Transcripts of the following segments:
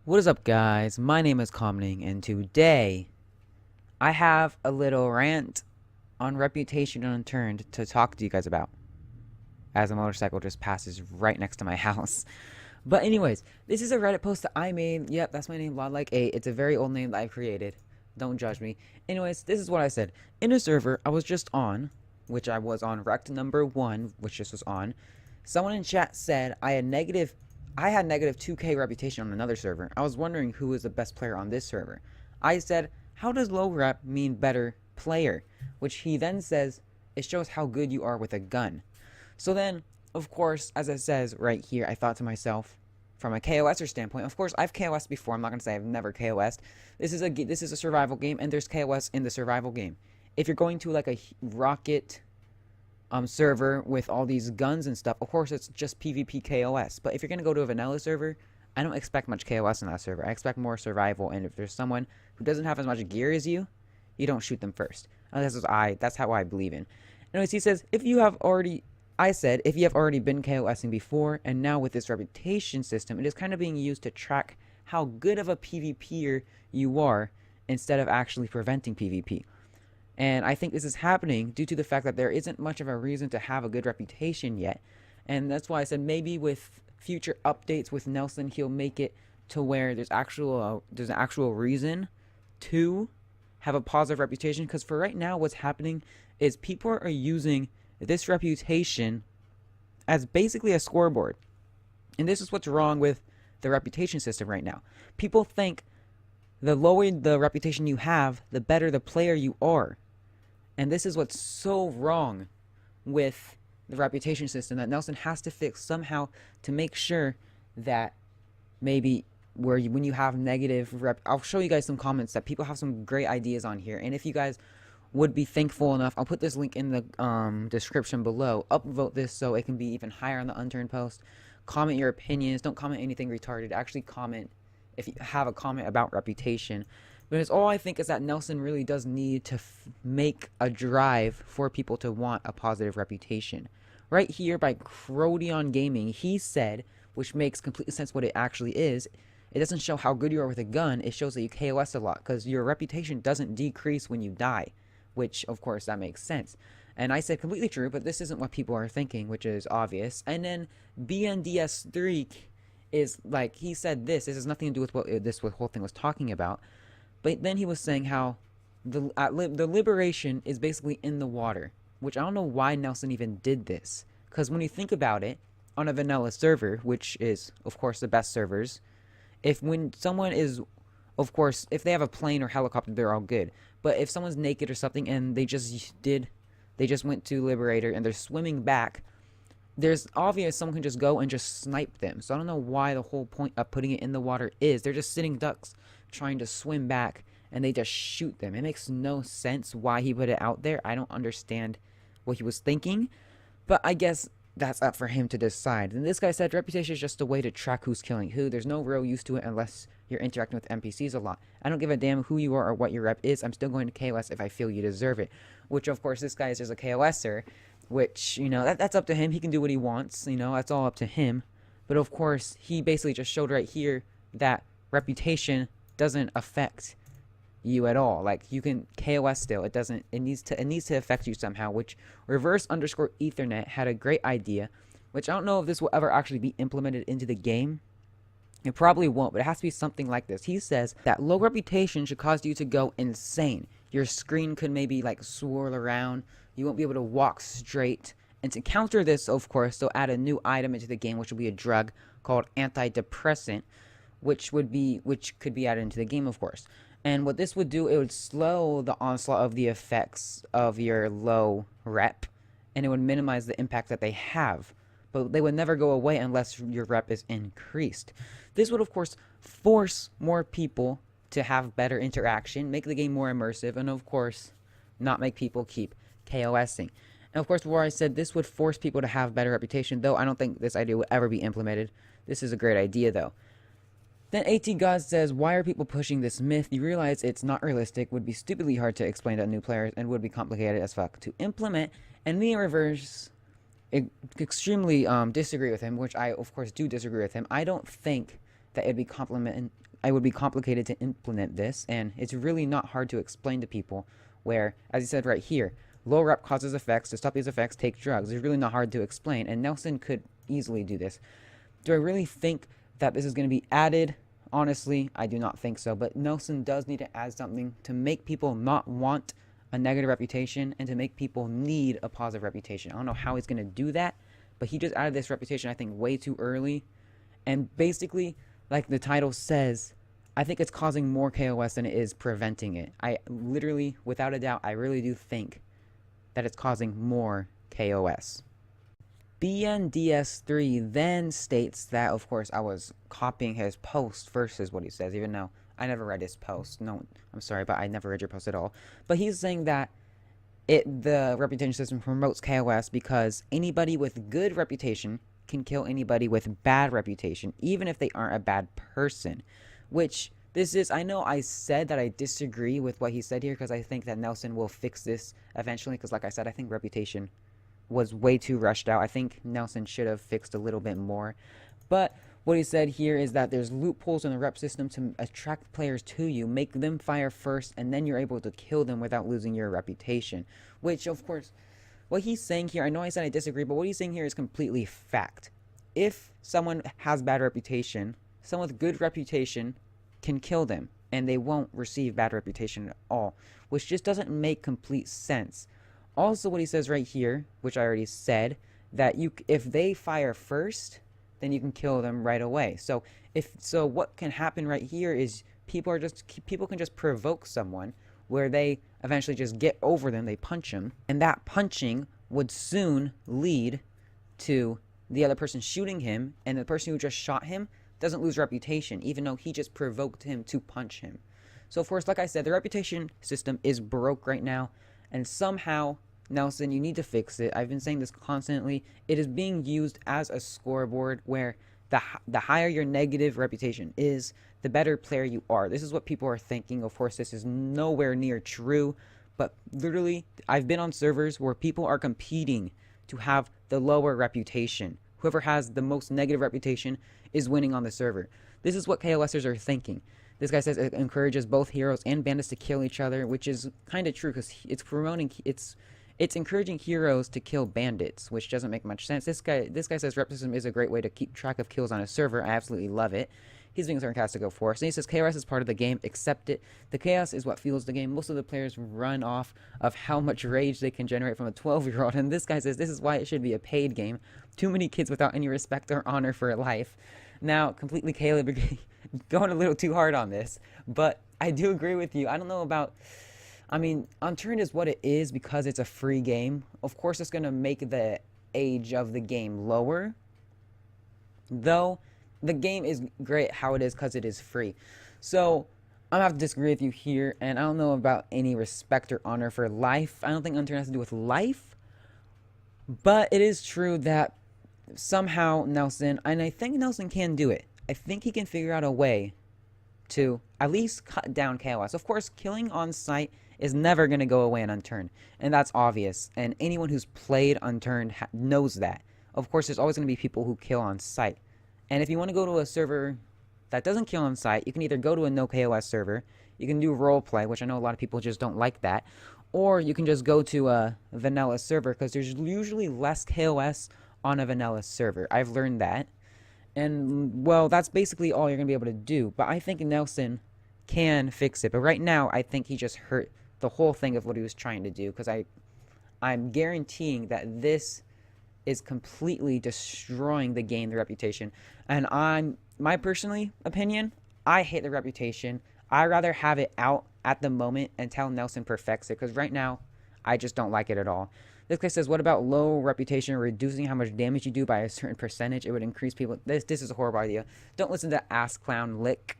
What is up, guys? My name is Comning, and today I have a little rant on Reputation Unturned to talk to you guys about, as a motorcycle just passes right next to my house. But anyways, this is a Reddit post that I made. Yep, that's my name, Lodlike8. It's a very old name that I created. Don't judge me. Anyways, this is what I said. In a server I was just on, which I was on rect number 1, which just was on, someone in chat said I had negative 2k reputation on another server. I was wondering who is the best player on this server. I said, how does low rep mean better player? Which he then says, it shows how good you are with a gun. So then, of course, as it says right here, I thought to myself, from a KOSer standpoint, of course, I've KOS'd before. I'm not going to say I've never KOS'd. This is a survival game, and there's KOS in the survival game. If you're going to like a rocket server with all these guns and stuff, of course it's just PvP KOS. But if you're gonna go to a vanilla server, I don't expect much KOS in that server. I expect more survival. And if there's someone who doesn't have as much gear as you, you don't shoot them first. That's how I believe in. Anyways, he says if you have already been KOSing before, and now with this reputation system, it is kind of being used to track how good of a PvPer you are instead of actually preventing PvP. And I think this is happening due to the fact that there isn't much of a reason to have a good reputation yet. And that's why I said maybe with future updates with Nelson, he'll make it to where there's an actual reason to have a positive reputation. Because for right now, what's happening is people are using this reputation as basically a scoreboard. And this is what's wrong with the reputation system right now. People think the lower the reputation you have, the better the player you are. And this is what's so wrong with the reputation system that Nelson has to fix somehow to make sure that maybe when you have negative rep, I'll show you guys some comments that people have some great ideas on here. And if you guys would be thankful enough, I'll put this link in the description below. Upvote this so it can be even higher on the unturned post. Comment your opinions. Don't comment anything retarded. Actually comment if you have a comment about reputation. But it's all I think is that Nelson really does need to make a drive for people to want a positive reputation. Right here by Crodion Gaming, he said, which makes complete sense what it actually is, it doesn't show how good you are with a gun, it shows that you KOS a lot, because your reputation doesn't decrease when you die, which, of course, that makes sense. And I said completely true, but this isn't what people are thinking, which is obvious. And then BNDS3 is like, he said this has nothing to do with what this whole thing was talking about. But then he was saying how the liberation is basically in the water, which I don't know why Nelson even did this. Because when you think about it, on a vanilla server, which is, of course, the best servers, when someone is, of course, if they have a plane or helicopter, they're all good. But if someone's naked or something and they just went to Liberator and they're swimming back, there's obvious someone can just go and just snipe them. So I don't know why the whole point of putting it in the water is. They're just sitting ducks trying to swim back and they just shoot them. It makes no sense why he put it out there. I don't understand what he was thinking, but I guess that's up for him to decide. And this guy said reputation is just a way to track who's killing who. There's no real use to it unless you're interacting with NPCs a lot. I don't give a damn who you are or what your rep is. I'm still going to KOS if I feel you deserve it. Which, of course, this guy is just a KOSer, which, that's up to him. He can do what he wants, that's all up to him. But, of course, he basically just showed right here that reputation doesn't affect you at all. Like, you can KOS still. It needs to affect you somehow, which reverse_ethernet had a great idea, which I don't know if this will ever actually be implemented into the game. It probably won't, but it has to be something like this. He says that low reputation should cause you to go insane. Your screen could maybe like swirl around. You won't be able to walk straight. And to counter this, of course, they'll add a new item into the game, which will be a drug called antidepressant, which could be added into the game, of course. And what this would do, it would slow the onslaught of the effects of your low rep, and it would minimize the impact that they have. But they would never go away unless your rep is increased. This would, of course, force more people to have better interaction, make the game more immersive, and, of course, not make people keep KOSing. And, of course, before I said this would force people to have better reputation, though I don't think this idea would ever be implemented. This is a great idea, though. Then AT God says, why are people pushing this myth? You realize it's not realistic, would be stupidly hard to explain to new players, and would be complicated as fuck to implement. And me in reverse, extremely disagree with him, which I, of course, do disagree with him. I don't think that it'd be it would be complicated to implement this, and it's really not hard to explain to people where, as he said right here, low rep causes effects. To stop these effects, take drugs. It's really not hard to explain, and Nelson could easily do this. Do I really think that this is going to be added? Honestly, I do not think so, but Nelson does need to add something to make people not want a negative reputation and to make people need a positive reputation. I don't know how he's going to do that, but he just added this reputation, I think, way too early. And basically, like the title says, I think it's causing more KOS than it is preventing it. I literally, without a doubt, I really do think that it's causing more KOS. BNDS3 then states that, of course, I was copying his post versus what he says, even though I never read his post. No, I'm sorry, but I never read your post at all. But he's saying that the reputation system promotes KOS because anybody with good reputation can kill anybody with bad reputation, even if they aren't a bad person. Which, this is, I know I said that I disagree with what he said here because I think that Nelson will fix this eventually because, like I said, I think reputation was way too rushed out. I think Nelson should have fixed a little bit more. But what he said here is that there's loopholes in the rep system to attract players to you, make them fire first, and then you're able to kill them without losing your reputation. Which, of course, what he's saying here, I know I said I disagree, but what he's saying here is completely fact. If someone has bad reputation, someone with good reputation can kill them, and they won't receive bad reputation at all, which just doesn't make complete sense. Also, what he says right here, which I already said, that if they fire first, then you can kill them right away. So what can happen right here is people can just provoke someone where they eventually just get over them, they punch them, and that punching would soon lead to the other person shooting him, and the person who just shot him doesn't lose reputation, even though he just provoked him to punch him. So, of course, like I said, the reputation system is broke right now, and somehow, Nelson, you need to fix it. I've been saying this constantly. It is being used as a scoreboard where the higher your negative reputation is, the better player you are. This is what people are thinking. Of course, this is nowhere near true, but literally, I've been on servers where people are competing to have the lower reputation. Whoever has the most negative reputation is winning on the server. This is what KOSers are thinking. This guy says it encourages both heroes and bandits to kill each other, which is kind of true because it's encouraging heroes to kill bandits, which doesn't make much sense. This guy says rep system is a great way to keep track of kills on a server. I absolutely love it. He's being sarcastic, of course. And he says KOS is part of the game. Accept it. The chaos is what fuels the game. Most of the players run off of how much rage they can generate from a 12-year-old. And this guy says this is why it should be a paid game. Too many kids without any respect or honor for life. Now, completely Caleb going a little too hard on this, but I do agree with you. I don't know about... I mean, Unturned is what it is because it's a free game. Of course, it's going to make the age of the game lower, though the game is great how it is because it is free. So, I'm going to have to disagree with you here, and I don't know about any respect or honor for life. I don't think Unturned has to do with life, but it is true that somehow Nelson, and I think Nelson can do it. I think he can figure out a way to at least cut down KOS. Of course, killing on sight is never going to go away in Unturned, and that's obvious, and anyone who's played Unturned knows that. Of course, there's always going to be people who kill on sight, and if you want to go to a server that doesn't kill on sight, you can either go to a no KOS server, you can do roleplay, which I know a lot of people just don't like that, or you can just go to a vanilla server, because there's usually less KOS on a vanilla server. I've learned that, and, well, that's basically all you're going to be able to do, but I think Nelson can fix it, but right now, I think he just hurt the whole thing of what he was trying to do, because I'm guaranteeing that this is completely destroying the game, the reputation, and my personally opinion, I hate the reputation. I'd rather have it out at the moment until Nelson perfects it, because right now, I just don't like it at all. This guy says, what about low reputation reducing how much damage you do by a certain percentage? It would increase people. This is a horrible idea. Don't listen to Ass Clown Lick.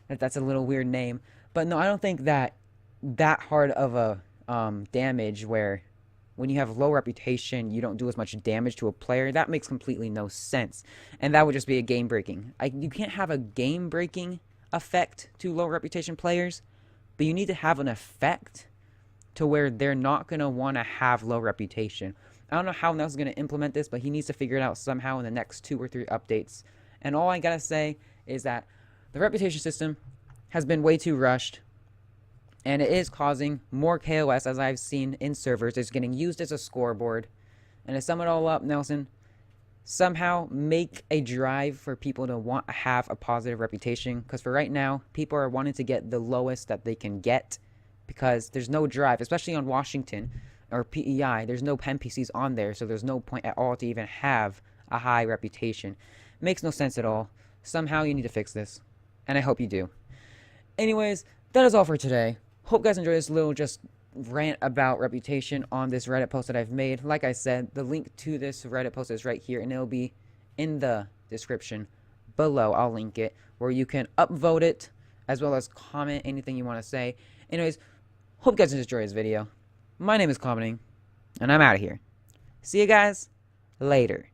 That's a little weird name. But no, I don't think that hard of a damage where when you have low reputation, you don't do as much damage to a player. That makes completely no sense. And that would just be a game breaking. You can't have a game breaking effect to low reputation players, but you need to have an effect to where they're not going to want to have low reputation. I don't know how Nelson's going to implement this, but he needs to figure it out somehow in the next 2 or 3 updates. And all I got to say is that the reputation system, has been way too rushed, and it is causing more KOS, as I've seen in servers. It's getting used as a scoreboard. And to sum it all up, Nelson, somehow make a drive for people to want to have a positive reputation, because for right now, people are wanting to get the lowest that they can get because there's no drive, especially on Washington or PEI. There's no pen PCs on there, so there's no point at all to even have a high reputation. Makes no sense at all. Somehow you need to fix this, and I hope you do. Anyways, that is all for today. Hope you guys enjoyed this little just rant about reputation on this Reddit post that I've made. Like I said, the link to this Reddit post is right here, and it'll be in the description below. I'll link it, where you can upvote it as well as comment anything you want to say. Anyways, hope you guys enjoyed this video. My name is Commenting, and I'm out of here. See you guys later.